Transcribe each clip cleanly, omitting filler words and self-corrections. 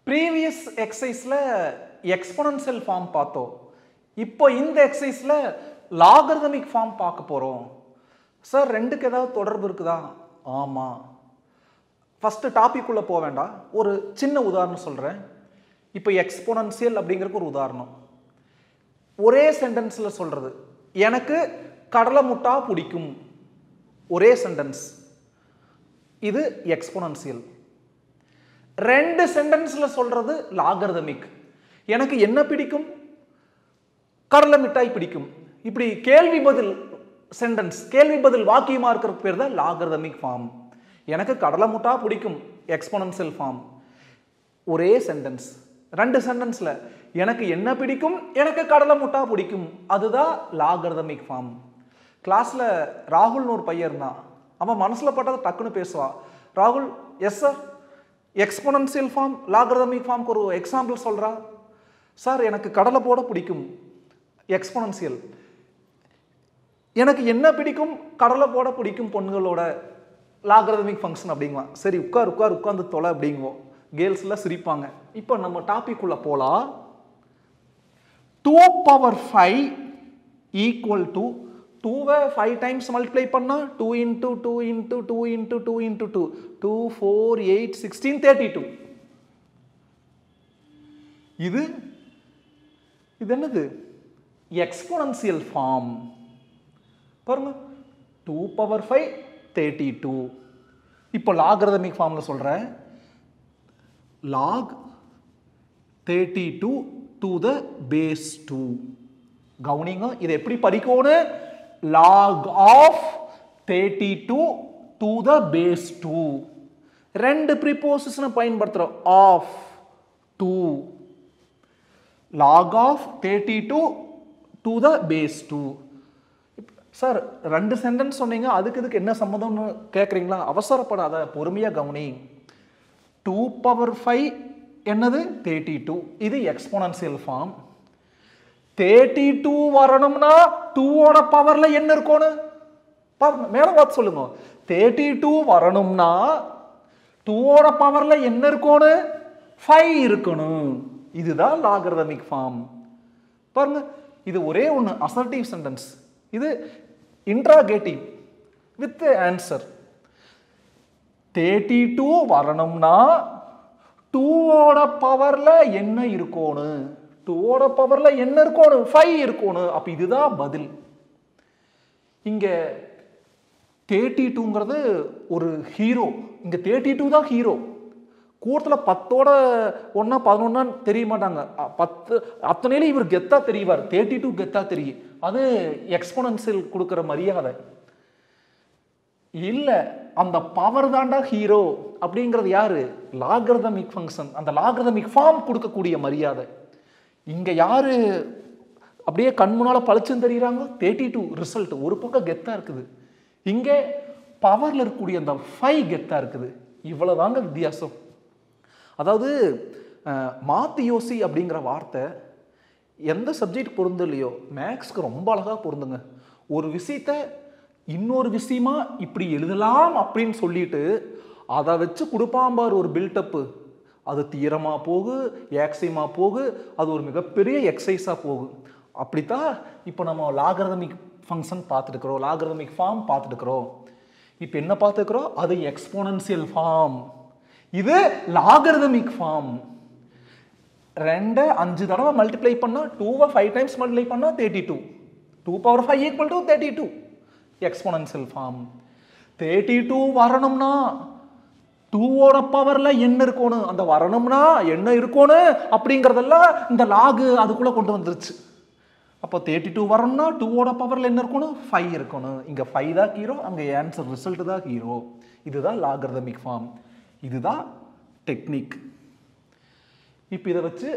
Previous எக்ஸசைஸ்ல exponential form பார்த்தோம். இப்போ இந்த எக்ஸசைஸ்ல லாகரிதமிக் ஃபார்ம் பார்க்க போறோம். சார் ரெண்டுக்கு ஏதாவது தொடர்பு இருக்குதா? ஆமா. ஃபர்ஸ்ட் டாபிக் உள்ள போக வேண்டாம், ஒரு சின்ன உதாரணம் சொல்றேன். இப்போ எக்ஸ்போனன்ஷியல் அப்படிங்கிறதுக்கு ஒரு உதாரணம். ஒரே சென்டென்ஸ்ல சொல்றது, எனக்கு கடலை முட்டா பிடிக்கும். ஒரே சென்டென்ஸ், இது எக்ஸ்போனன்ஷியல். ரெண்டு சென்டென்ஸ்ல சொல்றது லாகரிதமிக். எனக்கு என்ன பிடிக்கும்? கடலை மிட்டாய் பிடிக்கும். இப்படி கேள்வி பதில் சென்டென்ஸ், கேள்வி பதில் வாக்கியமா இருக்கிற பேர் தான் லாகரிதமிக் ஃபார்ம். எனக்கு கடலை முட்டா பிடிக்கும், எக்ஸ்போனன்ஷியல் ஃபார்ம். ஒரே சென்டென்ஸ். ரெண்டு சென்டென்ஸ்ல எனக்கு என்ன பிடிக்கும், எனக்கு கடலை முட்டா பிடிக்கும், அதுதான் லாகரிதமிக் ஃபார்ம். கிளாஸ்ல ராகுல்னு ஒரு பையன் இருந்தான். அவன் மனசுல பட்டதை டக்குன்னு பேசுவான். ராகுல், yes sir, exponential form logarithmic ஃபார்முக்கு ஒரு எக்ஸாம்பிள் சொல்றா. சார் எனக்கு கடலை போட பிடிக்கும், எக்ஸ்போனன்ஷியல். எனக்கு என்ன பிடிக்கும்? கடலை போட பிடிக்கும் பொண்ணுகளோட, லாகரிதமிக் ஃபங்க்ஷன் அப்படிங்குவான். சரி உட்கார்ந்து தொலை அப்படிங்குவோம். கேர்ள்ஸ்ல சிரிப்பாங்க. இப்போ நம்ம டாபிக் உள்ள போலாம். 2 power 5 ஈக்குவல் டு 2வை 5 டைம்ஸ் மல்டிப்ளை பண்ணா 2 into 2 into 2 into 2 into 2 2 4 8 16 32. இது என்னது? Exponential form. பாருங்க, 2 power 5 32. இப்போ லாகரிதமிக் ஃபார்ம்ல சொல்றேன். log 32 to the base 2. கவனிங்க, இது எப்படி படிக்கணும்? log of 32 to the base 2. ரெண்டு ப்ரீபோசிஷனை பயன்படுத்துறோம். of 2, log of 32 to the base 2. Sir ரெண்டு சென்டென்ஸ் சொன்னீங்க, அதுக்கு என்ன சம்மந்தம்னு கேட்குறீங்களா? அவசரப்படாத, பொறுமையா கவனி. 2 power 5 என்னது? 32. இது எக்ஸ்போனன்ஷியல் ஃபார்ம். 32 வரணும்னா 2ஓட பவர்ல என்ன இருக்கணும்? பாருங்க, மேல பார்த்து சொல்லுங்க. 32 வரணும்னா 2ஓட பவர்ல என்ன இருக்கணும்? 5 இருக்கணும். இதுதான் லாகரிதமிக் ஃபார்ம். பாருங்க, இது ஒரே ஒன்று அசர்ட்டிவ் சென்டென்ஸ், இது இன்ட்ராகேட்டிவ் வித் ஆன்சர். 32 வரணும்னா 2ஓட பவர்ல என்ன இருக்கணும்? 2ஓட பவர்ல என்ன இருக்கணும்? 5 இருக்கணும். அப்ப இதுதான் பதில். இங்க 32ங்கிறது ஒரு ஹீரோ. இங்க 32 தான் ஹீரோ. கூட்டத்துல 10ஓட 1 11 தெரிய மாட்டாங்க. 10 அத்தனையில இவர் கெத்தா தெரிவார். 32 கெத்தா தெரியும். அது எக்ஸ்போனன்ஷியல் கொடுக்கிற மரியாதை இல்ல. அந்த பவர் தாண்டா ஹீரோ அப்படிங்கிறது யாரு? லாகரிதமிக் ஃபங்க்ஷன், அந்த லாகரிதமிக் ஃபார்ம் கொடுக்கக்கூடிய மரியாதை. இங்க யாரு அப்படியே கண் முன்னால பளிச்சுன்னு தெரியுறாங்க? 32 ரிசல்ட் ஒரு பக்கம் கெத்தா இருக்குது. இங்க பவர்ல இருக்கக்கூடிய அந்த 5 கெத்தா இருக்குது. இவ்வளவுதாங்க வித்தியாசம். அதாவது மாத்தி யோசி அப்படிங்கிற வார்த்தை எந்த சப்ஜெக்ட் பொருந்தும் இல்லையோ, மேக்ஸ்க்கு ரொம்ப அழகா பொருந்துங்க. ஒரு விஷயத்த இன்னொரு விஷயமா இப்படி எழுதலாம் அப்படின்னு சொல்லிட்டு அதை வச்சு கொடுப்பாம்பார் ஒரு பில்டப்பு. அது தீரமா போகு, ஏக்ஸியமா போகு, அது ஒரு மிகப்பெரிய எக்ஸசைஸா போகும். அப்படித்தான் இப்போ நம்ம லாகரிதமிக் ஃபங்க்ஷன் பார்த்துருக்கிறோம், லாகரிதமிக் ஃபார்ம் பார்த்துருக்கிறோம். இப்போ என்ன பார்த்துருக்கிறோம்? அது எக்ஸ்போனன்ஷியல் ஃபார்ம், இது லாகரிதமிக் ஃபார்ம். 2 5 தடவை மல்டிப்ளை பண்ணா 2வை 5 டைம்ஸ் மல்டிப்ளை பண்ணா 32. 2 power 5 equal to 32. Exponential form. 32 வரணும்னா 2ஓட பவர்ல என்ன இருக்கணும்? அந்த வரணும்னா என்ன இருக்கணும் அப்படிங்கறதெல்லாம் இந்த லாக் அதுக்குள்ள கொண்டு வந்துருச்சு. அப்போ 32 வரணும்னா 2ஓட பவர்ல என்ன இருக்கணும்? 5 இருக்கணும். இங்க 5 தான் ஹீரோ, அங்க ஆன்சர் ரிசல்ட் தான் ஹீரோ. இதுதான் லாகரிதமிக் ஃபார்ம். இதுதான் டெக்னிக். இப்போ இதை வச்சு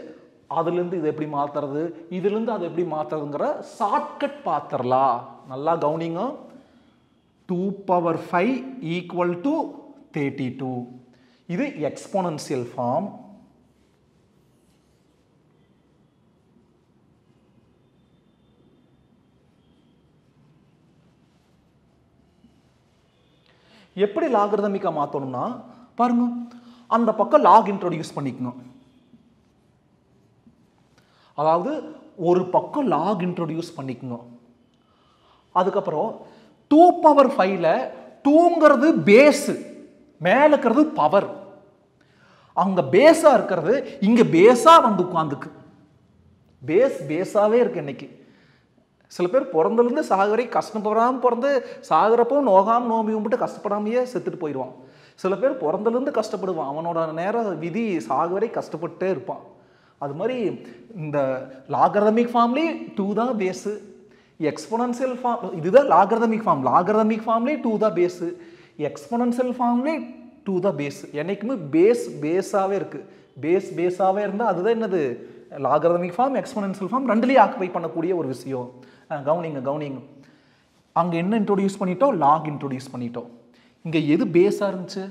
அதுல இருந்து இதை எப்படி மாத்துறது, இதுல இருந்து அதை எப்படி மாத்துறதுங்கிற ஷார்ட்கட் பாத்திரலாம். நல்லா கவனிங்க. 2 power 5 ஈக்குவல் டு 32. இது எக்ஸ்போனன்ஷியல் ஃபார்ம். எப்படி லாகரிதமிக்கா மாத்தணும்னா பாருங்க, அந்த பக்கம் லாக் இன்ட்ரோடியூஸ் பண்ணிக்கணும். அதாவது ஒரு பக்கம் லாக் இன்ட்ரோடியூஸ் பண்ணிக்கோங்க. அதுக்கப்புறம் 2^5ல 2ங்கிறது பேஸு, மேலே இருக்கிறது பவர். அங்க பேஸா இருக்கிறது இங்க பேஸா வந்து உட்காந்துக்கு. பேஸாவே இருக்கு. இன்னைக்கு சில பேர் பிறந்திலிருந்து சாகுவரை கஷ்டப்படாம பிறந்து சாகுறப்போ நோகாம நோம்பி கும்பிட்டு கஷ்டப்படாமையே செத்துட்டு போயிடுவான். சில பேர் பிறந்திலிருந்து கஷ்டப்படுவான், அவனோட நேர விதி சாகுவரை கஷ்டப்பட்டே இருப்பான். அது மாதிரி இந்த லாகரதமிக் ஃபார்ம்லி 2 தான் பேஸு, எக்ஸ்போனன்சியல் ஃபார்ம் இதுதான் லாகரதமிக் ஃபார்ம். லாகரதமிக் ஃபார்ம்லி 2 தான் பேஸு, எக்ஸ்போனன்சியல் ஃபார்ம்லி 2 தான் பேஸ். என்னைக்குமே பேஸாவே இருக்கு. பேஸாவே இருந்தால் அதுதான் என்னது லாகரதமிக் ஃபார்ம், எக்ஸ்போனன்சியல் ஃபார்ம் ரெண்டுலேயும் ஆக்குபை பண்ணக்கூடிய ஒரு விஷயம். கவனிங்க. அங்கே என்ன இன்ட்ரோடியூஸ் பண்ணிட்டோம்? லாக் இன்ட்ரோடியூஸ் பண்ணிட்டோம். இங்கே எது பேஸாக இருந்துச்சு?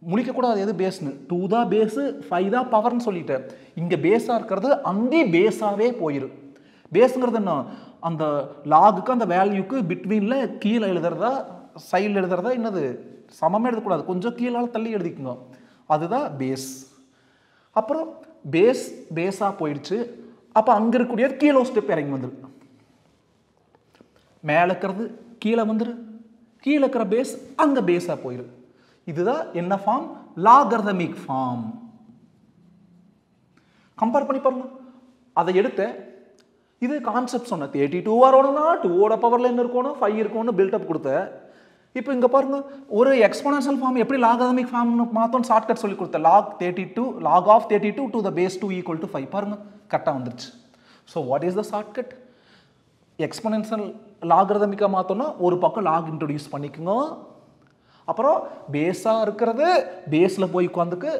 முடிக்கக்கூடாது எது பேஸ்னு. 2 தான் பேஸு, 5 தான் பவர்னு சொல்லிட்டேன். இங்கே பேஸாக இருக்கிறது அங்கேயே பேஸாகவே போயிடும். பேஸுங்கிறது என்ன? அந்த லாகுக்கு அந்த வேல்யூக்கு பிட்வீனில் கீழே எழுதுறதா சைடில் எழுதுறதா என்னது சமமே எழுதக்கூடாது, கொஞ்சம் கீழே தள்ளி எழுதிக்குங்க. அதுதான் பேஸ். அப்புறம் பேஸாக போயிடுச்சு. அப்போ அங்கே இருக்கக்கூடியது கீழே ஸ்டெப் இறங்கி வந்துரு, மேலே இருக்கிறது கீழே வந்துரு, கீழே இருக்கிற பேஸ் அங்கே பேஸாக போயிரு. இதுதான் என்ன ஃபார்ம்? Logarithmic form. கம்பேர் பண்ணி பாருங்க. அதை எடுத்த இது கான்செப்ட் சொன்ன 32 வரணும்னா 2ஓட பவரில் என்ன இருக்கணும்? 5 இருக்கணும்னு பில்டப் கொடுத்த. இப்போ இங்கே பாருங்க, ஒரு எக்ஸ்போனன்ஷியல் ஃபார்ம் எப்படி லாகர்தமிக் ஃபார்ம்னு மாற்றோன்னு ஷார்ட்கட் சொல்லி கொடுத்த. log of 32 to the base 2 equal to 5. பாருங்க கரெக்டாக வந்துருச்சு. So what is the shortcut? Exponential லாகர்தமிக்காக மாற்றோன்னா ஒரு பக்கம் லாக் இன்ட்ரோடியூஸ் பண்ணிக்கோங்க. அப்புறம் பேஸாக இருக்கிறது பேஸில் போய் உட்காந்துக்கு,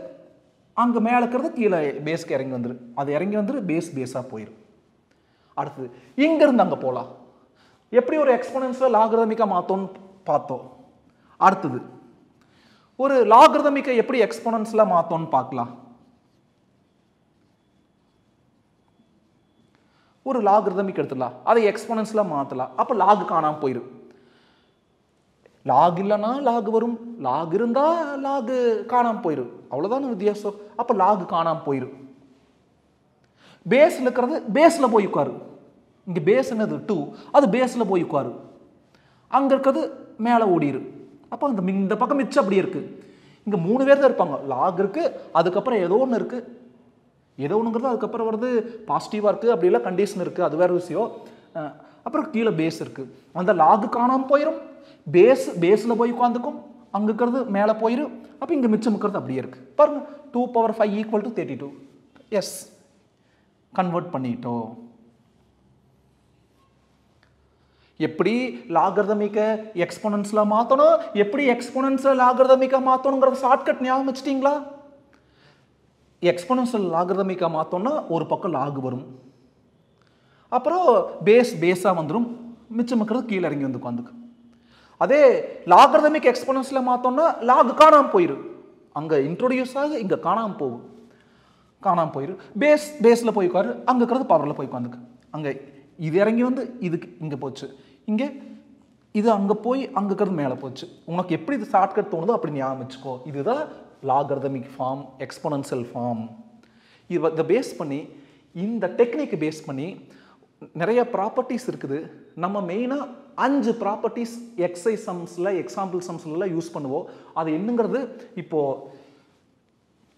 அங்கே மேலே இருக்கிறது கீழே பேஸ்க்கு இறங்கி வந்துரு, அது இறங்கி வந்துரு பேஸாக போயிடும். அடுத்தது இங்கேருந்து அங்கே போகலாம். எப்படி ஒரு எக்ஸ்போனன்ஷியல் லாகர்தமிக்காக மாற்றோன்னு பார்த்தோம். அடுத்தது ஒரு லாகர்தமிக்கை எப்படி எக்ஸ்போனன்ஷியலாக மாற்றோன்னு பார்க்கலாம். ஒரு லாகர்தமிக் எடுத்துடலாம், அதை எக்ஸ்போனன்ஷியலாக மாற்றலாம். அப்போ லாக் காணாமல் போயிடும். லாக் இல்லைன்னா லாக் வரும், லாக் இருந்தால் லாக் காணாமல் போயிடும். அவ்வளோதான வித்தியாசம். அப்போ லாக் காணாமல் போயிடும். பேஸில் இருக்கிறது பேஸில் போய் உட்காரு. இங்கே பேஸ் என்னது 2, அது பேஸில் போய் உட்காரு. அங்கே இருக்கிறது மேலே ஓடிடு. அப்போ இந்த பக்கம் மிச்சம் அப்படியே இருக்குது. இங்கே 3 பேர் தான் இருப்பாங்க. லாக் இருக்குது, அதுக்கப்புறம் ஏதோ ஒன்று இருக்குது, ஏதோ ஒன்றுங்கிறது அதுக்கப்புறம் வருது பாசிட்டிவாக இருக்குது, அப்படிலாம் கண்டிஷன் இருக்குது, அது வேறு விஷயம். அப்புறம் கீழே பேஸ் இருக்குது. அந்த லாக் காணாமல் போயிடும். பேஸில் போய் உட்காந்துக்கும், அங்கே இருக்கிறது மேலே போயிடும். அப்போ இங்கே மிச்சம் இருக்கிறது அப்படியே இருக்குது. பாருங்கள் 2^5 = 32. எஸ், கன்வெர்ட் பண்ணிட்டோம். எப்படி லாகர்தமிக்க எக்ஸ்போனன்ஷியலாக மாற்றணும், எப்படி எக்ஸ்போனன்ஷியல் லாகர்தமிக்காக மாற்றணுங்கிற ஷார்ட்கட் ஞாபகம் வச்சுட்டிங்களா? எக்ஸ்போனன்ஷியல் லாகர்தமிக்காக மாற்றோன்னா ஒரு பக்கம் லாக் வரும், அப்புறம் பேஸாக வந்துடும், மிச்சம் இருக்கிறது கீழே இறங்கி வந்து உட்காந்துக்கு. அதே லாகர்தமிக் எக்ஸ்போனன்ஷியலாக மாற்றோன்னா லாக் காணாமல் போயிடும். அங்கே இன்ட்ரோடியூஸ் ஆகி இங்கே காணாமல் போயிடும். பேஸில் போய் உட்காரு, அங்கே இருக்கிறது பவரில் போய் உட்காந்துக்கு. அங்கே இது இறங்கி வந்து இதுக்கு இங்கே போச்சு, இங்கே இது அங்கே போய் அங்கே இருக்கிறது மேலே போச்சு. உனக்கு எப்படி இது ஷார்ட்கட் தோணுதோ அப்படி ஞாபகம் வச்சுக்கோ. இதுதான் லாகர்தமிக் ஃபார்ம், எக்ஸ்போனன்ஷியல் ஃபார்ம். இதை பேஸ் பண்ணி, இந்த டெக்னிக்கை பேஸ் பண்ணி நிறைய ப்ராப்பர்ட்டிஸ் இருக்குது. நம்ம மெயினாக 5 ப்ராப்பர்ட்டிஸ் எக்ஸைஸ் சம்ஸில், எக்ஸாம்பிள் சம்ஸ்லாம் யூஸ் பண்ணுவோம். அது என்னங்கிறது இப்போது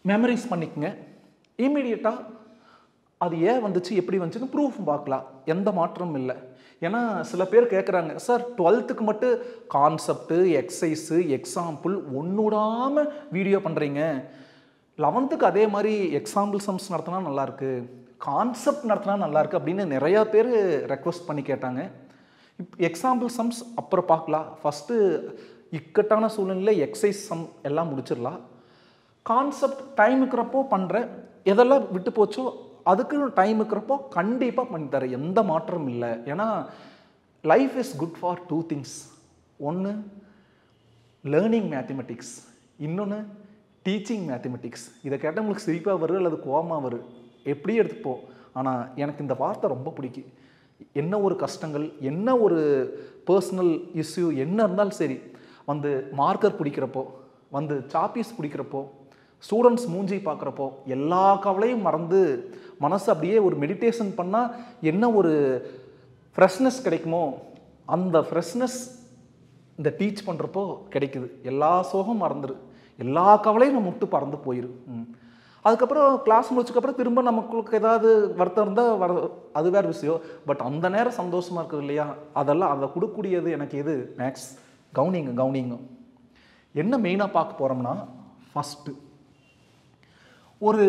மெமரைஸ் பண்ணிக்கங்க. இமீடியட்டாக அது ஏன் வந்துச்சு, எப்படி வந்துச்சுன்னு ப்ரூஃப் பார்க்கலாம். எந்த மாற்றமும் இல்லை. ஏன்னா சில பேர் கேட்குறாங்க, சார் 12க்கு மட்டும் கான்செப்டு, எக்ஸசைஸு, எக்ஸாம்பிள் ஒன்றுடாமல் வீடியோ பண்ணுறீங்க, 11க்கு அதே மாதிரி எக்ஸாம்பிள் சம்ஸ் நடத்தினா நல்லாயிருக்கு, கான்செப்ட் நடத்தினா நல்லாயிருக்கு அப்படின்னு நிறையா பேர் ரெக்வஸ்ட் பண்ணி கேட்டாங்க. எக்ஸாம்பிள் சம்ஸ் அப்புறம் பார்க்கலாம். ஃபஸ்ட்டு இக்கட்டான சூழ்நிலையில் எக்ஸசைஸ் சம் எல்லாம் முடிச்சிடலாம். கான்செப்ட் டைம் இருக்கிறப்போ பண்ணுறேன், எதெல்லாம் விட்டு போச்சோ அதுக்கு டைம் இருக்கிறப்போ கண்டிப்பாக பண்ணித்தரேன், எந்த மாற்றமும் இல்லை. ஏன்னா life is good for 2 things. ஒன்று லேர்னிங் மேத்தமெட்டிக்ஸ், இன்னொன்று டீச்சிங் மேத்தமெட்டிக்ஸ். இதை கேட்டால் உங்களுக்கு சிரிப்பாக வரும் அல்லது கோவமாக வரும், எப்படி எடுத்துப்போம். ஆனால் எனக்கு இந்த வார்த்தை ரொம்ப பிடிக்கும். என்ன ஒரு கஷ்டங்கள், என்ன ஒரு பர்சனல் இஷ்யூ என்ன இருந்தாலும் சரி, வந்து மார்க்கர் பிடிக்கிறப்போ, வந்து சாப்பீஸ் பிடிக்கிறப்போ, ஸ்டூடெண்ட்ஸ் மூஞ்சி பார்க்குறப்போ எல்லா கவலையும் மறந்து மனசு அப்படியே ஒரு மெடிடேஷன் பண்ணால் என்ன ஒரு ஃப்ரெஷ்னஸ் கிடைக்குமோ அந்த ஃப்ரெஷ்னஸ் இந்த டீச் பண்ணுறப்போ கிடைக்குது. எல்லா சோகம் மறந்துரு, எல்லா கவலையும் நம்ம விட்டு பறந்து போயிரு. அதுக்கப்புறம் கிளாஸ் முடிச்சதுக்கப்புறம் திரும்ப நமக்கு ஏதாவது வருத்தம் இருந்தால் அது வேறு விஷயம். பட் அந்த நேரம் சந்தோஷமாக இருக்குது இல்லையா, அதெல்லாம் அதை கொடுக்கக்கூடியது எனக்கு எது? மேக்ஸ். கவுனிங்க. என்ன மெயினாக பார்க்க போகிறோம்னா, ஃபஸ்ட்டு ஒரு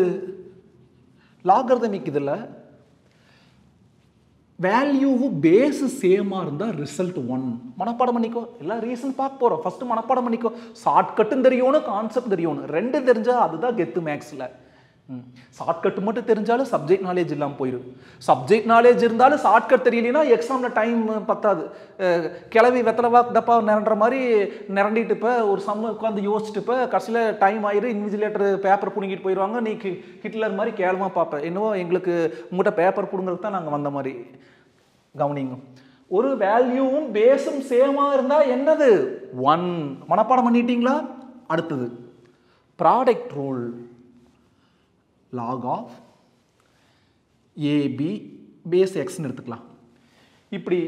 லாகர்தமிக் இதில் வேல்யூவும் பேஸு சேமாக இருந்தால் ரிசல்ட் 1. மனப்பாடம் பண்ணிக்கோ. எல்லாம் ரீசன் பார்க்க போகிறோம். ஃபஸ்ட்டு மனப்பாடம் பண்ணிக்கோ. ஷார்ட்கட்டும் தெரியணும், கான்செப்ட் தெரியணும். ரெண்டு தெரிஞ்சால் அதுதான் கெத்து மேக்ஸில். ஷார்ட்கட் மட்டும் தெரிஞ்சாலும் சப்ஜெக்ட் நாலேஜ் இல்லாமல் போயிடும். சப்ஜெக்ட் நாலேஜ் இருந்தாலும் ஷார்ட்கட் தெரியலனா எக்ஸாமில் டைம் பத்தாது. கிளவி வெத்தலை டப்பா நிரண்டுற மாதிரி நிரண்டிட்டு இப்போ ஒரு சம்ம உட்காந்து யோசிச்சுட்டு இப்போ கடைசியில் டைம் ஆயிரும். இன்விஜிலேட்டர் பேப்பர் பிடுங்கிட்டு போயிடுவாங்க. நீ ஹிட்லர் மாதிரி கேளுமா பார்ப்பேன். என்னவோ எங்களுக்கு உங்கள்கிட்ட பேப்பர் பிடுங்கிறது தான் நாங்கள் வந்த மாதிரி. கவனிங்க. ஒரு வேல்யூவும் பேஸும் சேமாக இருந்தால் என்னது? 1. மனப்பாடம் பண்ணிட்டீங்களா? அடுத்தது product rule. log of AB base xன்னு எடுத்துக்கலாம். இப்படி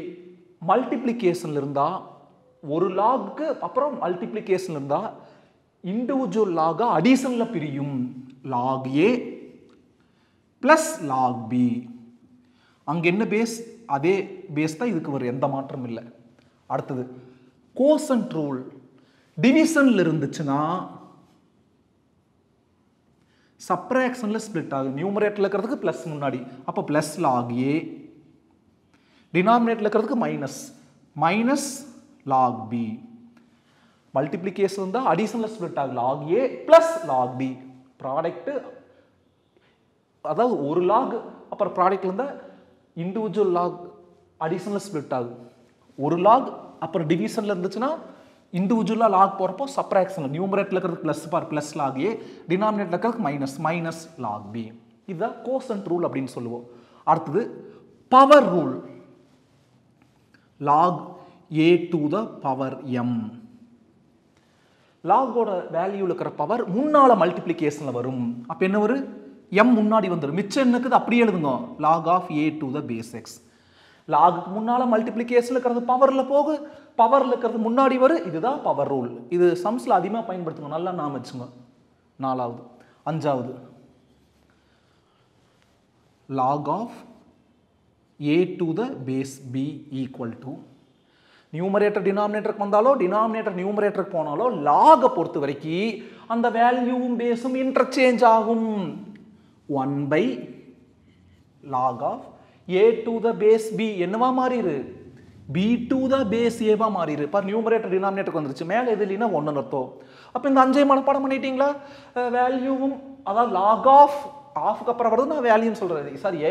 மல்டிப்ளிகேஷனில் இருந்தால் ஒரு லாக்கு அப்புறம் மல்டிப்ளிகேஷனில் இருந்தால் இண்டிவிஜுவல் லாக அடிஷனில் பிரியும். log A plus log B. அங்கே என்ன பேஸ்? அதே பேஸ் தான் இதுக்கு வரும், எந்த மாற்றம் இல்லை. அடுத்தது கோசன்ட் ரூல். டிவிஷனில் இருந்துச்சுன்னா சப்ராக்ஷனில் ஸ்பிளிட் ஆகுது. நியூமரேட்டரில் இருக்கிறதுக்கு ப்ளஸ் முன்னாடி, அப்போ ப்ளஸ் லாக் ஏ. டினாமினேட்டரில் இருக்கிறதுக்கு மைனஸ் லாக் பி. மல்டிப்ளிகேஷன் தான் அடிஷனில் ஸ்பிளிட் ஆகுது. Log A plus log B. Product அதாவது ஒரு லாக் அப்புறம் ப்ராடக்ட்ல இருந்தால் இண்டிவிஜுவல் லாக் அடிஷனில் ஸ்பிளிட் ஆகுது. ஒரு லாக் அப்புறம் டிவிஷனில் இருந்துச்சுன்னா இண்டிவிஜுவலாக லாக் போகிறப்போ சப்ராக்ஷனில் நியூமரேட்டில் இருக்கிறதுக்கு ப்ளஸ் லாக் ஏ, டினாமினேட்டில் இருக்கிறதுக்கு மைனஸ் லாக் பி. இதுதான் கோசன்ட் ரூல் அப்படின்னு சொல்லுவோம். அடுத்தது power rule. Log A to the power M. லாகோட வேல்யூவில் இருக்கிற பவர் முன்னால மல்டிப்ளிகேஷனில் வரும். அப்போ என்ன வரும்? எம் முன்னாடி வந்துடும். மிச்சம் என்னக்குது அப்படியே எழுதுங்க. Log of A to the base X. லாகுக்கு முன்னால மல்டிப்ளிகேஷன் இருக்கிறது பவர்ல போகு, பவர்ல இருக்கிறது முன்னாடி வரும். இதுதான் பவர் ரூல். இது சம்ஸ்ல அதிகமாக பயன்படுத்துங்க. நல்லா நாம வச்சுங்க. 4வது. 5வது log of a to the base b equal to numerator டினாமினேட்டருக்கு வந்தாலோ டினாமினேட்டர் நியூமரேட்டருக்கு போனாலோ லாகை பொறுத்த வரைக்கும் அந்த வேல்யூவும் பேஸும் இன்டர்சேஞ்ச் ஆகும். 1 log of a to the base b என்னவா மாறிரு? b to the base a வா மாறிரு. பார் நியூமரேட்டர் டினாமினேட்டருக்கு வந்துருச்சு. மேலே எது இல்லைன்னா 1 அர்த்தம். அப்போ இந்த 5 மனப்பாடம் பண்ணிட்டீங்களா? வேல்யூவும் அதாவது log of ஆஃப்க்கு அப்புறம் வருது நான் வேல்யூன்னு சொல்கிறேன். சார் ஏ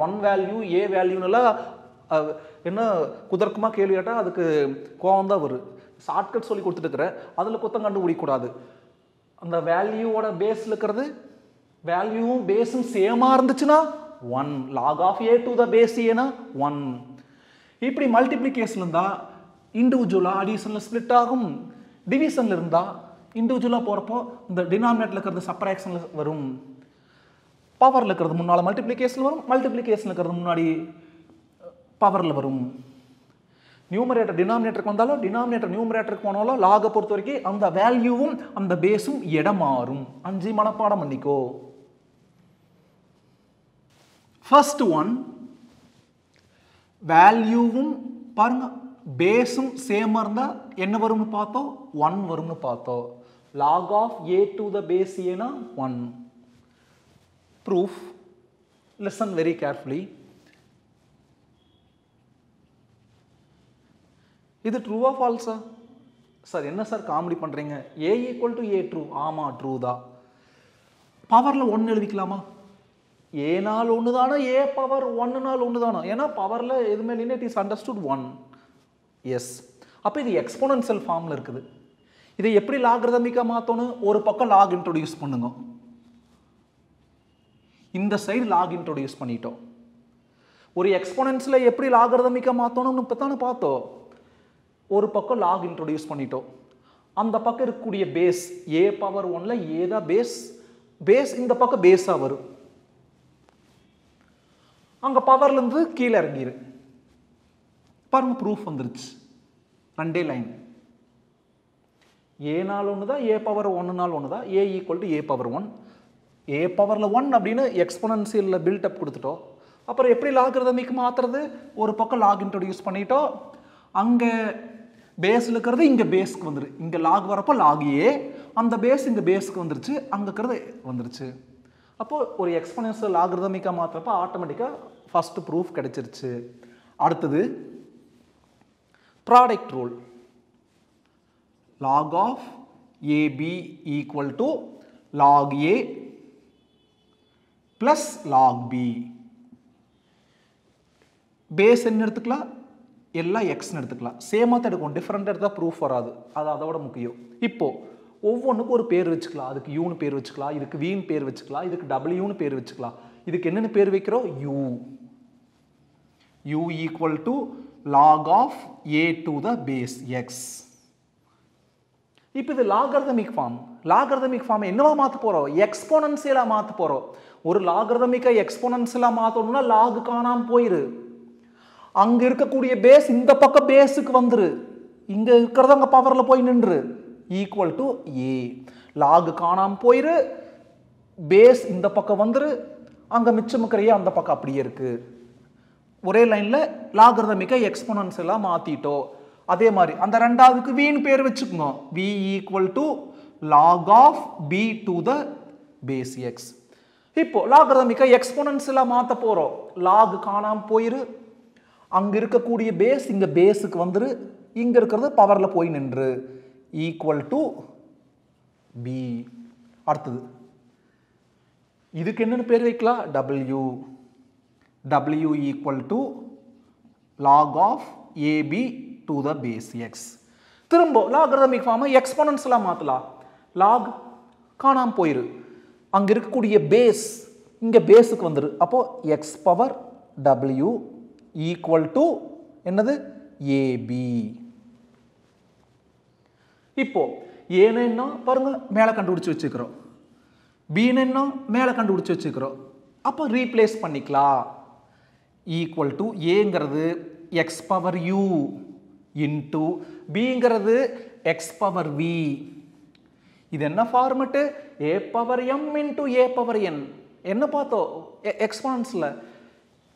1 வேல்யூ ஏ வேல்யூன்னெல்லாம் என்ன குதர்க்கமாக கேள்வி கேட்டால் அதுக்கு கோவம் தான் வரும். ஷார்ட்கட் சொல்லி கொடுத்துட்டு இருக்கிறேன், அதில் குத்தம் கண்டுபிடிக்கக்கூடாது. அந்த வேல்யூவோட பேஸில் இருக்கிறது வேல்யூவும் பேஸும் சேமாக இருந்துச்சுன்னா 1. log of a to the base a னா 1. இப்படி மல்டிப்ளிகேஷன் இருந்தால் இண்டிவிஜுவலாக அடிஷனில் ஸ்பிளிட் ஆகும். டிவிஷனில் இருந்தால் இண்டிவிஜுவலாக போகிறப்போ இந்த டினாமினேட்டில் இருக்கிறது சப்ராக்ஷனில் வரும். பவரில் இருக்கிறது முன்னால் மல்டிப்ளிகேஷன் வரும், மல்டிப்ளிகேஷன் இருக்கிறது முன்னாடி பவரில் வரும். நியூமரேட்டர் டினாமினேட்டருக்கு வந்தாலும் டினாமினேட்டர் நியூமரேட்டருக்கு போனாலும் லாகை பொறுத்த வரைக்கும் அந்த வேல்யூவும் அந்த பேஸும் இடம் மாறும். 5 மனப்பாடம் பண்ணிக்கோ. ஃபர்ஸ்ட் ஒன், வேல்யூவும் பாருங்க பேஸும் சேமாக இருந்தால் என்ன வரும்னு பார்த்தோம்? 1 வரும்னு பார்த்தோம். log of a to the base a னா 1. proof, listen very carefully. இது ட்ரூவா ஃபால்ஸா? சார் என்ன சார் காமெடி பண்ணுறீங்க? a equal to a true. ஆமாம் ட்ரூ தான். பவரில் 1 எழுதிக்கலாமா? ஏனால் 1 தானோ, ஏ பவர் 1னால் 1 தானோ? ஏன்னா பவரில் எதுவுமே இல்லைன்னா இட் இஸ் அண்டர்ஸ்டுட் 1. எஸ். அப்போ இது எக்ஸ்போனன்ஷியல் ஃபார்மில் இருக்குது. இதை எப்படி லாகரிதமிக்காக மாற்றணும்? ஒரு பக்கம் லாக் இன்ட்ரோடியூஸ் பண்ணுங்க. இந்த சைடு லாக் இன்ட்ரோடியூஸ் பண்ணிட்டோம். ஒரு எக்ஸ்போனன்ஸில் எப்படி லாகரிதமிக்காக மாற்றணும்னு இப்போ தானே பார்த்தோம். ஒரு பக்கம் லாக் இன்ட்ரோடியூஸ் பண்ணிட்டோம். அந்த பக்கம் இருக்கக்கூடிய பேஸ் ஏ பவர் 1ல் ஏ தான் பேஸ், பேஸ் இந்த பக்கம் பேஸா வரும், அங்க பவர்ல இருந்து கீழே இறங்கிரு. பாருங்க ப்ரூஃப் வந்துருச்சு. ரெண்டே லைன். ஏ நாள் ஒன்று தான், ஏ பவர் 1 நாள் ஒன்று தான், ஏ ஈக்குவல் டு ஏ பவர் 1. ஏ பவரில் 1 அப்படின்னு எக்ஸ்பொனன்சியலில் பில்டப் கொடுத்துட்டோம். அப்புறம் எப்படி லாகரிதமிக் மாற்றுறது? ஒரு பக்கம் லாக் இன்ட்ரடியூஸ் பண்ணிட்டோம், அங்கே பேஸில் இருக்கிறது இங்கே பேஸ்க்கு வந்துரு. இங்கே லாக் வரப்போ லாக் ஏ, அந்த பேஸ் இந்த பேஸ்க்கு வந்துருச்சு, அங்கே இருக்கிறது வந்துருச்சு. அப்போது ஒரு எக்ஸ்பொனன்சியல் லாகரிதமிக்காக மாற்றுறப்போ ஆட்டோமேட்டிக்காக ஃபஸ்ட்டு ப்ரூஃப் கிடைச்சிருச்சு. அடுத்தது product rule. log of AB equal to log A plus log B. Base என்ன எடுத்துக்கலாம்? எல்லாம் எக்ஸ்ன்னு எடுத்துக்கலாம். சேமாக தான் எடுக்கும், டிஃப்ரெண்ட் எடுத்தால் ப்ரூஃப் வராது, அது அதோட முக்கியம். இப்போ ஒவ்வொன்றுக்கும் ஒரு பேர் வச்சுக்கலாம். அதுக்கு யூன்னு பேர் வச்சுக்கலாம், இதுக்கு வின்னு பேர் வச்சுக்கலாம், இதுக்கு டபிள்யூன்னு பேர் வச்சுக்கலாம். இதுக்கு என்னென்னு பேர் வைக்கிறோம்? You. You equal to log of A to the base x. இப்போ இது லாகரிதமிக் ஃபார்ம். லாகரிதமிக் ஃபார்ம் என்னவா மாற்ற போகிறோம்? எக்ஸ்போனன்சியலாக மாற்ற போகிறோம். ஒரு லாகரிதமிக்கை எக்ஸ்போனன்சியலாக மாற்றணும்னா லாகு காணாமல் போயிரு. அங்கே இருக்கக்கூடிய பேஸ் இந்த பக்கம் பேஸுக்கு வந்துரு, இங்கே இருக்கிறது அங்கே பவரில் போய் நின்று. Equal to A. லாகு காணாமல் போயிரு, பேஸ் இந்த பக்கம் வந்துரு, அங்கே மிச்சம் இருக்கிறையே அந்த பக்கம் அப்படியே இருக்கு. ஒரே லைனில் லாகரிதமிக்கை எக்ஸ்போனன்சியலாக மாற்றிட்டோம். அதே மாதிரி அந்த ரெண்டாவதுக்கு வின்னு பேர் வச்சுக்கோங்க. v equal to log of b to the base x. இப்போ லாகரிதமிக்கை எக்ஸ்போனன்சியலாக மாற்ற போகிறோம். லாக் காணாமல் போயிரு, அங்கே இருக்கக்கூடிய பேஸ் இங்கே பேஸுக்கு வந்துரு, இங்கே இருக்கிறது பவரில் போய் நின்று. Equal to b. அடுத்தது இதுக்கு என்னென்னு பேர் வைக்கலாம்? w. w equal to log of ab to the base x. திரும்ப லாகரிதமிக் ஃபார்மை எக்ஸ்போனன்சியலாக மாற்றலாம். லாக் காணாமல் போயிரு, அங்கே இருக்கக்கூடிய பேஸ் இங்கே பேஸுக்கு வந்துரு. அப்போ X power W equal to என்னது? ஏபி. இப்போ ஏன்னு என்ன பாருங்க, மேலே கண்டுபிடிச்சி வச்சுக்கிறோம். பின்னு என்ன மேலே கண்டுபிடிச்சி வச்சுக்கிறோம். அப்போ ரீப்ளேஸ் பண்ணிக்கலாம். ஈக்குவல் டு ஏங்கிறது எக்ஸ் பவர் யூ இன்டு பிங்கிறது எக்ஸ் பவர் வி. இது என்ன format? A power M into A power N. என்ன பார்த்தோம் எக்ஸ்போனன்ஸில்?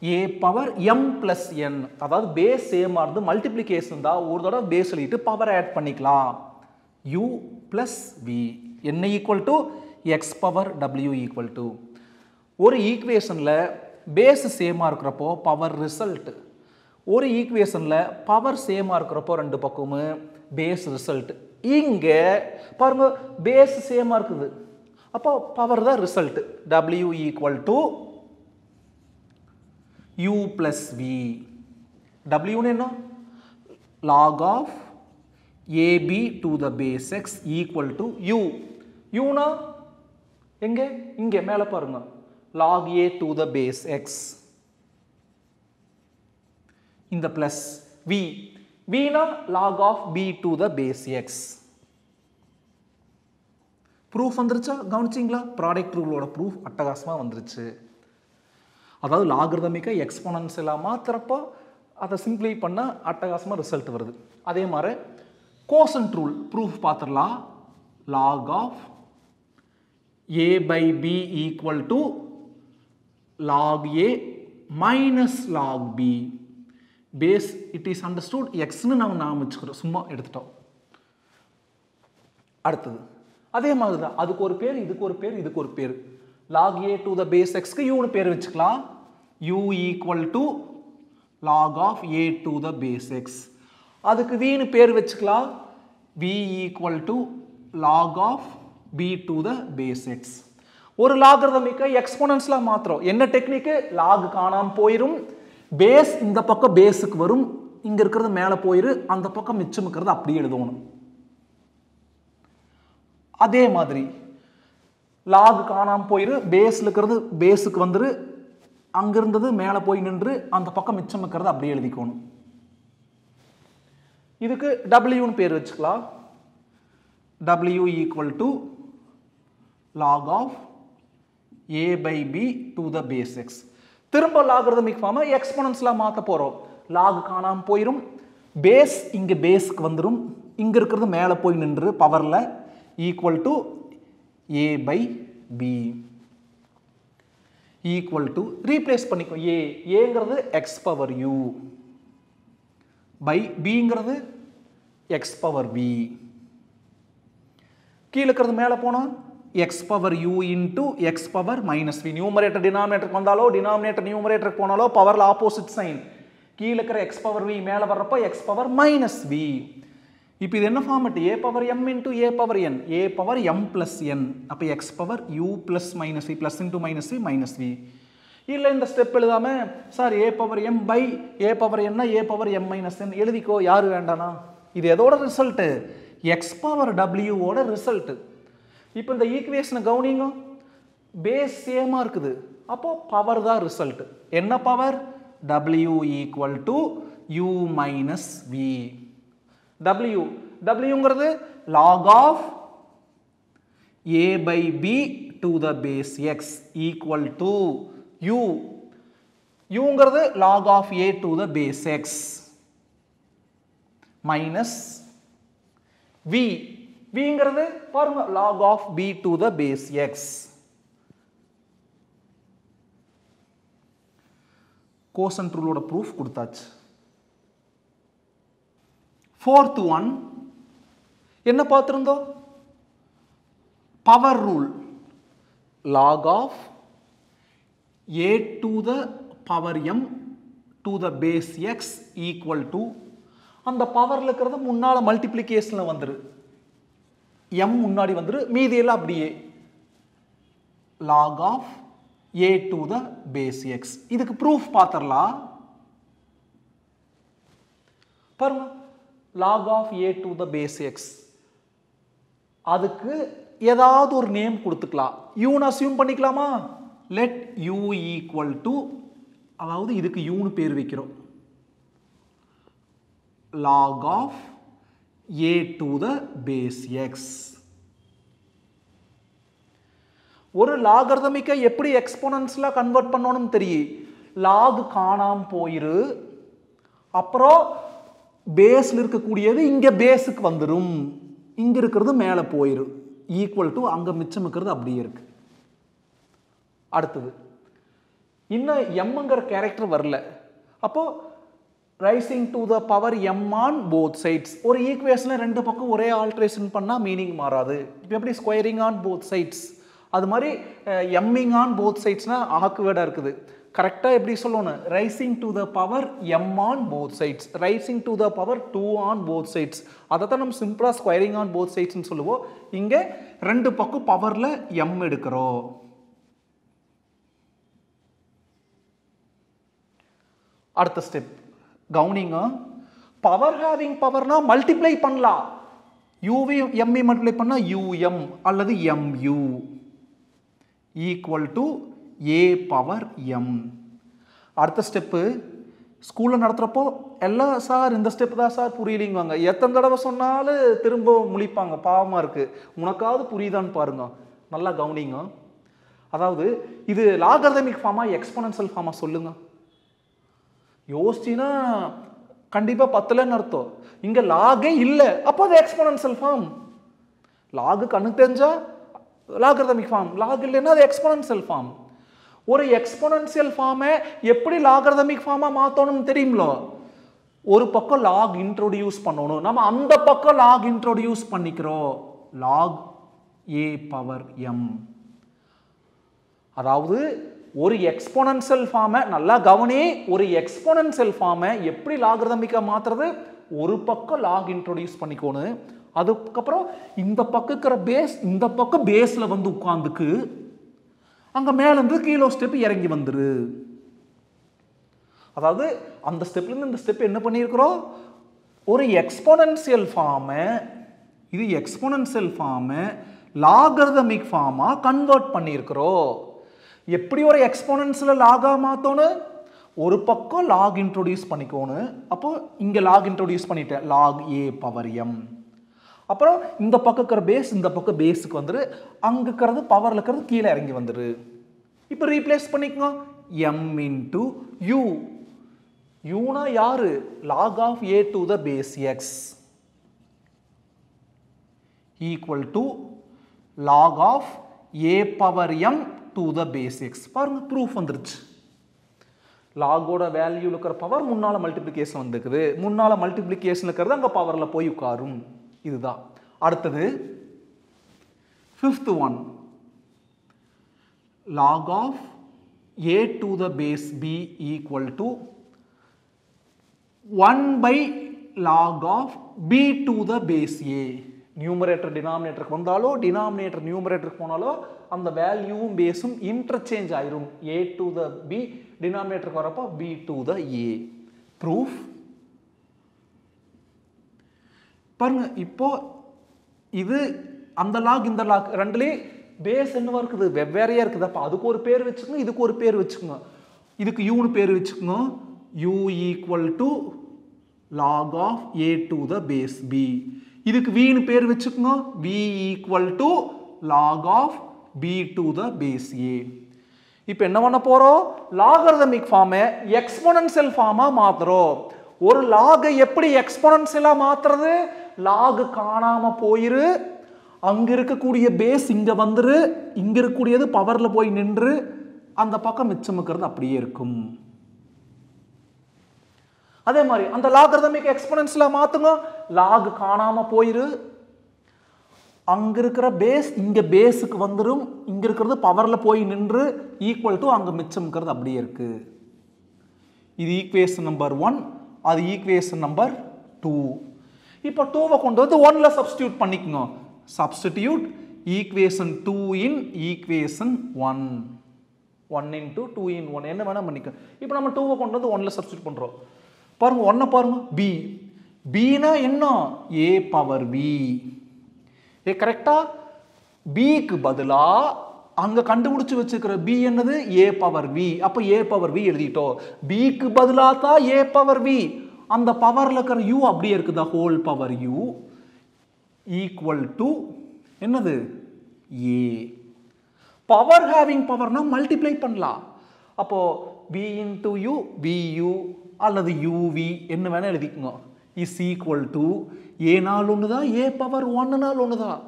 A power M plus N. அதாவது பேஸ் சேமாக இருந்து மல்டிப்ளிகேஷன் தான், ஒரு தடவை பேஸ் சொல்லிட்டு பவர் ஆட் பண்ணிக்கலாம். U plus V. என்ன equal to X power W equal to. ஒரு ஈக்குவேஷனில் பேஸ் சேமாக இருக்கிறப்போ பவர் ரிசல்ட், ஒரு ஈக்குவேஷனில் பவர் சேமாக இருக்கிறப்போ ரெண்டு பக்கமும் பேஸ் ரிசல்ட். இங்கே பாருங்க பேஸ் சேமாக இருக்குது, அப்போ பவர் தான் result. W equal to U plus V. Wன்னு என்ன? log of AB to the base x equal to U. Uனா எங்கே? இங்கே மேலே பாருங்க, log A to the base x. இந்த plus V. Vனா log of B to the base x. Proof வந்துருச்சா? கவனிச்சிங்களா? Product ரூலோட proof அட்டகாசமாக வந்துருச்சு. அதாவது லாகரிதமிக்கை எக்ஸ்போனன்சியலாக மாற்றுறப்போ அதை சிம்பிளை பண்ணால் அட்டகாசமாக ரிசல்ட் வருது. அதே மாதிரி கோசன்ட் ரூல் ப்ரூஃப் பார்த்துடலாம். log of A by B equal to log A minus log B. Base it is understood எக்ஸ்னு நாம் வச்சுக்கிறோம், சும்மா எடுத்துட்டோம். அடுத்தது அதே மாதிரி தான், அதுக்கு ஒரு பேர், இதுக்கு ஒரு பேர், இதுக்கு ஒரு பேர். log A to the base xக்கு யூன்னு பேர் வச்சுக்கலாம். u equal to log of A to the base x. அதுக்கு vன்னு பேர் வச்சுக்கலாம். v equal to log of B to the base x. ஒரு லாகரிதமிக்கை எக்ஸ்போனன்ஸ்லாம் மாத்திரம் என்ன டெக்னிக்கு? லாக் காணாமல் போயிரும், பேஸ் இந்த பக்கம் பேஸுக்கு வரும், இங்கே இருக்கிறது மேலே போயிரு, அந்த பக்கம் மிச்சம் இருக்கிறது அப்படியே எழுதணும். அதே மாதிரி லாக் காணாமல் போயிரு, பேஸில் இருக்கிறது பேஸுக்கு வந்துரு, அங்கிருந்தது மேலே போய் நின்று, அந்த பக்கம் மிச்சம் இருக்கிறது அப்படியே எழுதிக்கணும். இதுக்கு டபிள்யூன்னு பேர் வச்சுக்கலாம். W equal to log of a by b to the base x. திரும்ப லாகரிதமிக் ஃபார்மை எக்ஸ்போனன்ட்ஸ்ல மாத்த போறோம். லாக் காணாம போயிடும், பேஸ் இங்க பேஸ்க்கு வந்துடும், இங்க இருக்கிறது மேல போய் நின்று பவர்ல equal to a by b equal to replace பண்ணிக்கோ. ஏங்கிறது x பவர் u பை bங்கிறது x பவர் v. கீழே இருக்கிறது மேல போனா x power u into x power minus v. Numerator டினாமினேட்டருக்கு வந்தாலோ டினாமினேட்டர் நியூமரேட்டருக்கு போனாலோ பவர்ல ஆப்போசிட் சைன். கீழே இருக்கிற x பவர் v மேல வர்றப்போ x பவர் மைனஸ் v. இப்போ இது என்ன format? a power m into a power n, a power m plus n. அப்போ x power u plus minus v plus into minus v minus v. இல்ல இந்த step எழுதாம sir a power m by a power n a power m minus n எழுதிக்கோ, யாரு வேண்டானா? இது எதோட result? x power w ஓட ரிசல்ட். இப்போ இந்த ஈக்குவேஷனை கவனிங்க, பேஸ் சேமா இருக்குது, அப்போ பவர் தான் ரிசல்ட். என்ன power? w equal to u minus v. wங்கிறது log of a by b to the base x equal to u. uங்கிறது log of a to the base x minus v. vங்கிறது பாருங்க log of b to the base x. Quotient ரூலோட proof கொடுத்தாச்சு. fourth one என்ன பார்த்திருந்தோம்? பவர் ரூல். log of a to the power m to the base x equal to அந்த பவர்ல இருக்கிறது முன்னால மல்டிப்ளிகேஷன்ல வந்துரு, m முன்னாடி வந்துரு, மீதி எல்லாம் அப்படியே log of a to the base x. இதுக்கு ப்ரூஃப் பார்த்தறலாம். பாருங்க log of a to the base x, அதுக்கு ஏதாவது ஒரு நேம் கொடுத்துக்கலாம். u னு அஸ்யூம் பண்ணிக்கலாமா? let u equal to, அதாவது இதுக்கு u னு பேர் வைக்கிறோம், log of a to the base x. ஒரு லாகர்தமிக்கை எப்படி எக்ஸ்போனன்ட்ஸ்ல கன்வெர்ட் பண்ணனும் தெரியும். log காணாம போயிரு, அப்புறம் பேஸ்ல இருக்கக்கூடியது இங்க பேஸுக்கு வந்துரும், இங்க இருக்கிறது மேல போயிரு, ஈக்குவல் டு அங்க மிச்சம் இருக்கிறது அப்படியே இருக்கு. அடுத்தது இன்னும் mங்கிற கேரக்டர் வரல, அப்போ raising to the power m on both sides. ஒரு ஈக்குவேஷன்ல ரெண்டு பக்கம் ஒரே ஆல்ட்ரேஷன் பண்ணா மீனிங் மாறாது. இப்போ எப்படி ஸ்கொயரிங் ஆன் போத் சைட்ஸ், அது மாதிரி எம்மிங் ஆன் போத் சைட்ஸ்னா ஆக்குவேர்டா இருக்குது. கரெக்டா எப்படி சொல்லணும்? Raising to the power m on both sides, raising to the power 2 on both sides. அதை தான் நம்ம சிம்பிளா ஸ்கொயரிங் ஆன் போத் சைட்ஸ்னு சொல்லுவோம். இங்க ரெண்டு பக்கம் பவர்ல m எடுக்கிறோம். அடுத்த ஸ்டெப் கவுனிங்க, பவர் ஹேவிங் பவர்னா மல்டிப்ளை பண்ணலாம். யூவி எம்ஐ மல்டிப்ளை பண்ணா யூஎம் அல்லது mu equal to A power M. அடுத்த ஸ்டெப்பு ஸ்கூலில் நடத்துகிறப்போ எல்லாம் சார் இந்த ஸ்டெப் தான் சார் புரியலிங்குவாங்க. எத்தனை தடவை சொன்னாலும் திரும்ப முழிப்பாங்க, பாவமாக இருக்குது. உனக்காவது புரியுதான்னு பாருங்க, நல்லா கவனிங்க. அதாவது இது லாகர்தமிக் ஃபார்மா எக்ஸ்போனன்ஷியல் ஃபார்மா சொல்லுங்க. யோசிச்சின்னா கண்டிப்பாக 10லன்னு அர்த்தம். இங்கே லாகே இல்லை, அப்போ அது எக்ஸ்போனன்ஷியல் ஃபார்ம். லாகு கண்ணு தெரிஞ்சா லாகர்தமிக் ஃபார்ம், லாக் இல்லைன்னா அது எக்ஸ்போனன்ஷியல் ஃபார்ம். ஒரு எக்ஸ்போனன்ஷியல் ஃபார்மை எப்படி லாகர்தமிக் ஃபார்மா மாற்றணும்னு தெரியுங்களோ? ஒரு பக்கம் லாக் இன்ட்ரோடியூஸ் பண்ணணும், நம்ம அந்த பக்கம் லாக் இன்ட்ரோடியூஸ் பண்ணிக்கிறோம், லாக் ஏ பவர் எம். அதாவது ஒரு எக்ஸ்போனன்ஷியல் ஃபார்மை நல்லா கவனி, ஒரு எக்ஸ்போனன்ஷியல் ஃபார்மை எப்படி லாகர்தமிக்கா மாத்துறது? ஒரு பக்கம் லாக் இன்ட்ரோடியூஸ் பண்ணிக்கோணும், அதுக்கப்புறம் இந்த பக்கம் இருக்கிற பேஸ் இந்த பக்கம் பேஸ்ல வந்து உட்கார்ந்துக்கு அங்க மேல இருந்து கீழே ஸ்டெப் இறங்கி வந்துரு. அதாவது அந்த ஸ்டெப்ல இருந்து இந்த ஸ்டெப் என்ன பண்ணியிருக்கிறோம்? ஒரு எக்ஸ்போனன்ஷியல் ஃபார்மை, இது எக்ஸ்போனன்ஷியல் ஃபார்மை லாகர்தமிக் ஃபார்மா கன்வெர்ட் பண்ணியிருக்கிறோம். எப்படி ஒரு எக்ஸ்போனன்ஸ்ல லாகா மாத்தணும்? ஒரு பக்கம் லாக் இன்ட்ரோடியூஸ் பண்ணிக்கோணும், அப்போ இங்க லாக் இன்ட்ரோடியூஸ் பண்ணிட்டேன், லாக் ஏ பவர் எம். அப்புறம் இந்த பக்கம் இருக்கிற பேஸ் இந்த பக்கம் பேஸுக்கு வந்துரு, அங்க இருக்கிறது பவர்ல இருக்கிறது கீழே இறங்கி வந்துரு. இப்போ ரீப்ளேஸ் பண்ணிக்கோங்க m into u. uனா யாரு? log of a to the base x equal to log of a power m to the base x. பாருங்க ப்ரூஃப் வந்துருச்சு. லாகோட வேல்யூ இருக்கிற பவர் முன்னால மல்டிப்ளிகேஷன் வந்துக்குது. முன்னால மல்டிப்ளிகேஷன் இருக்கிறது அங்க பவர்ல போய் உட்காரும். இதுதான். அடுத்தது fifth one, log of a to the base b equal to 1 by log of b to the base a. Numerator டினாமினேட்டருக்கு வந்தாலோ டினாமினேட்டர் நியூமரேட்டருக்கு போனாலோ அந்த வேல்யூவும் பேஸும் இன்டர்சேஞ்ச் ஆயிரும். a to the b டினாமினேட்டருக்கு வரப்போ b to the a. Proof பாருங்க. இப்போ இது அந்த லாக் இந்த லாக் ரெண்டுலேயே பேஸ் என்னவா இருக்குது? வெவ்வேறையா இருக்குது. அப்போ அதுக்கு ஒரு பேர் வச்சுக்கோங்க, இதுக்கு ஒரு பேர் வச்சுக்கோங்க. இதுக்கு யூன்னு பேர் வச்சுக்கோங்க. u equal to log of a to the base b. இதுக்கு vன்னு பேர் வச்சுக்கோங்க. v equal to log of b to the base a. இப்போ என்ன பண்ண போறோம்? லாகரிதமிக் ஃபார்மை எக்ஸ்போனன்ஷியல் ஃபார்மா மாத்துறோம். ஒரு லாகை எப்படி எக்ஸ்போனன்ஷியலா மாத்துறது? லாக் காணாம போயிரு, அங்க இருக்கக்கூடிய பேஸ் இங்க வந்துரு, இங்க இருக்கக்கூடியது பவர்ல போய் நின்று அந்த பக்கம் மிச்சம் இருக்கிறது அப்படியே இருக்கும். அதே மாதிரி அந்த லாகரிதமிக் எக்ஸ்போனன்ஷியலா மாத்துங்க. லாக் காணாம போயிரு, அங்க இருக்கிற பேஸ் இங்க பேஸுக்கு வந்துரும், இங்க இருக்கிறது பவர்ல போய் நின்று ஈக்குவல் டு அங்க மிச்சம் இருக்கிறது அப்படியே இருக்கு. இது ஈக்குவேஷன் நம்பர் 1, அது ஈக்குவேஷன் நம்பர் 2. இப்போ 2வை கொண்டு வந்து 1ல சப்ஸ்டிட்யூட் பண்ணிக்கோங்க. Substitute equation 2 in equation 1. 1 into 2 in 1 என்ன வேணா பண்ணிக்க. இப்போ நம்ம 2வை கொண்டு வந்து 1ல சப்ஸ்டிட்யூட் பண்றோம். பாருங்க 1 பாருங்க b. bனா என்ன? a power v. ஏ கரெக்டா? bக்கு பதிலா அங்க கண்டுபிடிச்சு வச்சிருக்கிற b என்னது? a power v. அப்ப a பவர் v எழுதிட்டோம். bக்கு பதிலா தான் a பவர் v. அந்த பவர்ல இருக்கிற u அப்படியே இருக்குதா? Whole power u equal to என்னது? a. பவர் ஹேவிங் பவர்னா மல்டிப்ளை பண்ணலாம். அப்போ b into u vu அல்லது uv என்ன வேணா எழுதிக்கோங்க. இஸ் ஈக்குவல் டு a நாள் ஒண்ணுதான், a பவர் 1 நாள் ஒண்ணுதான்.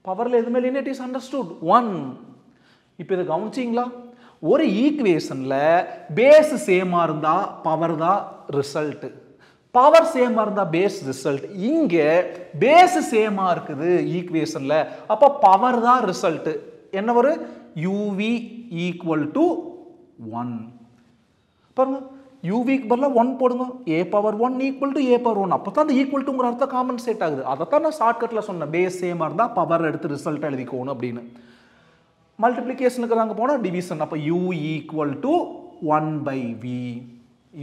பவர்ல எதுவுமே இல்லைன்னா இட் இஸ் அண்டர்ஸ்டுட் 1. இப்போ இதை கவனிச்சிங்களா? ஒரு ஈக்குவேஷன்ல பேஸ் சேமா இருந்தா பவர் தான் ரிசல்ட், பவர் சேமா இருந்தா பேஸ் ரிசல்ட். இங்க பேஸ் சேமா இருக்குது ஈக்குவேஷன்ல, அப்ப பவர் தான் ரிசல்ட். என்ன வரும்? uv equal to 1. பாருங்க யூவிக்கு பதிலாக 1 போடுங்க. a power 1 equal to a power 1. அப்போ தான் அந்த ஈக்குவல் டுங்கிற அர்த்தம் காம்பன்சேட் ஆகுது. அதை தான் நான் ஷார்ட்கட்டில் சொன்னேன். பேஸ் சேமாக இருந்தால் பவர் எடுத்து ரிசல்ட் எழுதிக்கணும் அப்படின்னு. மல்டிப்ளிகேஷனுக்கு அங்கே போனால் டிவிஷன். அப்போ u equal to 1 by v.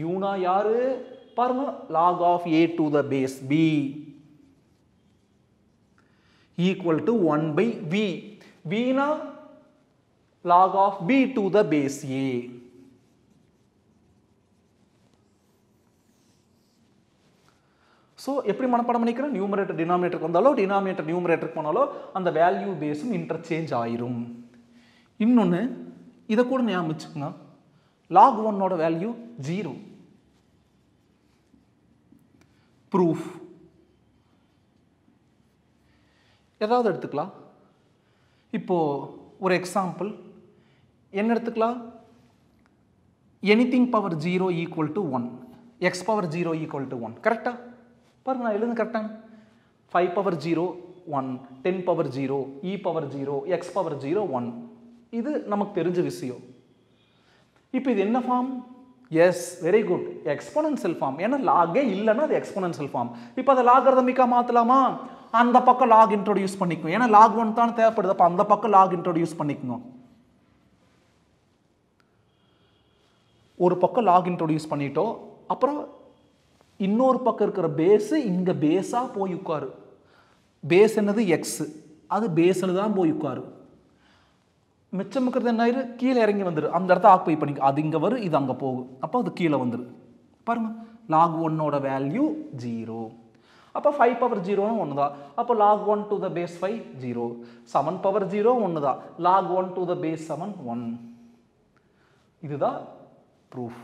யூனா யாரு? பாருங்க log of a to the base b equal to 1 by v. vனா log of b to the base a. So எப்படி மனப்பாடம் பண்ணிக்கிறேன்? நியூமரேட்டர் டினாமினேட்டருக்கு வந்தாலோ டினாமினேட்டர் நியூமரேட்டருக்கு போனாலோ அந்த வேல்யூ பேஸும் இன்டர்சேஞ்ச் ஆயிரும். இன்னொன்று இதை கூட ஞாபகம் வச்சுக்கோங்க. log 1ஓட value 0. ப்ரூஃப் ஏதாவது எடுத்துக்கலாம். இப்போ ஒரு எக்ஸாம்பிள் என்ன எடுத்துக்கலாம்? Anything power 0 equal to 1, x power 0 equal to 1. கரெக்டா? பாருங்க நான் எழுதுங்க கரெக்டாக. 5 power 0 1, 10 power 0, e power 0, x power 0 1. இது நமக்கு தெரிஞ்ச விஷயம். இப்போ இது என்ன ஃபார்ம்? Yes, very good, exponential form. ஏன்னா லாகே இல்லைன்னா அது எக்ஸ்போனன்ஷியல் ஃபார்ம். இப்போ அதை லாகரிதமிக்கா மாற்றலாமா? அந்த பக்கம் லாக் இன்ட்ரோடியூஸ் பண்ணிக்கணும். ஏன்னா லாக் 1 தான் தேவைப்படுது. அப்போ அந்த பக்கம் லாக் இன்ட்ரோடியூஸ் பண்ணிக்கணும். ஒரு பக்கம் லாக் இன்ட்ரோடியூஸ் பண்ணிட்டோம். அப்புறம் இன்னொரு பக்கம் இருக்கிற பேஸு இங்கே பேஸாக போய் உட்காரு. பேஸ் என்னது? எக்ஸ். அது பேஸில் தான் போய் உட்காரு. மிச்சம் இருக்கிறது என்ன ஆயிரு? கீழே இறங்கி வந்துரு. அந்த இடத்த ஆக்குபை பண்ணிக்க. அது இங்கே வரும், இது அங்கே போகும். அப்போ அது கீழே வந்துரு. பாருங்க log 1ஓட வேல்யூ 0. அப்போ 5 பவர் 0 ஒன்று தான். அப்போ log 1 to the base 5 0. 7 power 0 ஒன்று தான். log 1 to the base 7 1. இதுதான் ப்ரூஃப்.